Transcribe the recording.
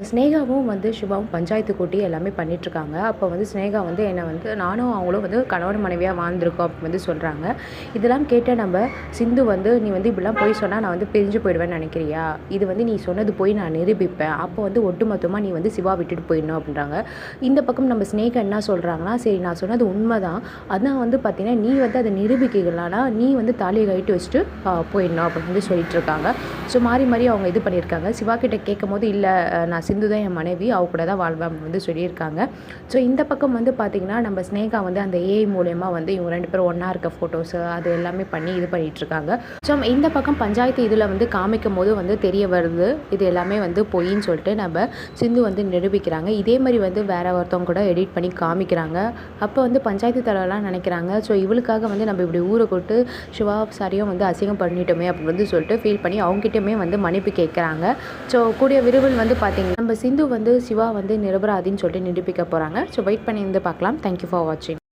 ஸ்னேகாவும் வந்து சிவாவும் பஞ்சாயத்து கூட்டி எல்லாமே பண்ணிட்டுருக்காங்க. அப்போ வந்து ஸ்னேகா வந்து என்னை வந்து நானும் அவங்களும் வந்து கணவன் மனைவியாக வாழ்ந்துருக்கோம் அப்படின்னு வந்து சொல்கிறாங்க. இதெல்லாம் கேட்ட நம்ம சிந்து வந்து நீ வந்து இப்படிலாம் போய் சொன்னால் நான் வந்து பிரிஞ்சு போயிடுவேன்னு நினைக்கிறியா? இது வந்து நீ சொன்னது போய் நான் நிரூபிப்பேன். அப்போ வந்து ஒட்டுமொத்தமாக நீ வந்து சிவா விட்டுட்டு போயிடணும் அப்படின்றாங்க. இந்த பக்கம் நம்ம ஸ்னேகா என்ன சொல்கிறாங்கன்னா, சரி நான் சொன்னது உண்மைதான். அதான் வந்து பார்த்தீங்கன்னா நீ வந்து அதை நிரூபிக்கலனா நீ வந்து தாலியை கழட்டி வச்சுட்டு போயிடணும் அப்படின்னு வந்து சொல்லிட்டு இருக்காங்க. ஸோ மாறி மாறி அவங்க இது பண்ணியிருக்காங்க. சிவா கிட்ட கேட்கும்போது இல்லை நான் சிந்து தான் என் மனைவி, அவ கூட தான் வாழ்வேன் அப்படின்னு வந்து சொல்லியிருக்காங்க. ஸோ இந்த பக்கம் வந்து பார்த்திங்கன்னா நம்ம ஸ்னேகா வந்து அந்த ஏஐ மூலயமா வந்து இவங்க 2 பேரும் ஒன்றா இருக்க ஃபோட்டோஸு அது எல்லாமே பண்ணி இது பண்ணிகிட்ருக்காங்க. ஸோ இந்த பக்கம் பஞ்சாயத்து இதில் வந்து காமிக்கும் போது வந்து தெரிய வருது இது எல்லாமே வந்து பொய்ன்னு சொல்லிட்டு நம்ம சிந்து வந்து நிரூபிக்கிறாங்க. இதே மாதிரி வந்து வேறு ஒருத்தவங்க கூட எடிட் பண்ணி காமிக்கிறாங்க. அப்போ வந்து பஞ்சாயத்து தலைவலாம் நினைக்கிறாங்க, ஸோ இவளுக்காக வந்து நம்ம இப்படி ஊரை கூட்டு சிவா சாரியும் வந்து அசிங்கம் பண்ணிட்டோமே அப்படின்னு வந்து சொல்லிட்டு ஃபீல் பண்ணி அவங்ககிட்டயுமே வந்து மன்னிப்பு கேட்குறாங்க. ஸோ கூடிய விரைவில் வந்து பார்த்திங்கன்னா நம்ம சிந்து வந்து சிவா வந்து நிரபராதின்னு சொல்லிட்டு நிரூபிக்க போகிறாங்க. ஸோ வெயிட் பண்ணி இருந்து பார்க்கலாம். தேங்க்யூ ஃபார் வாட்சிங்.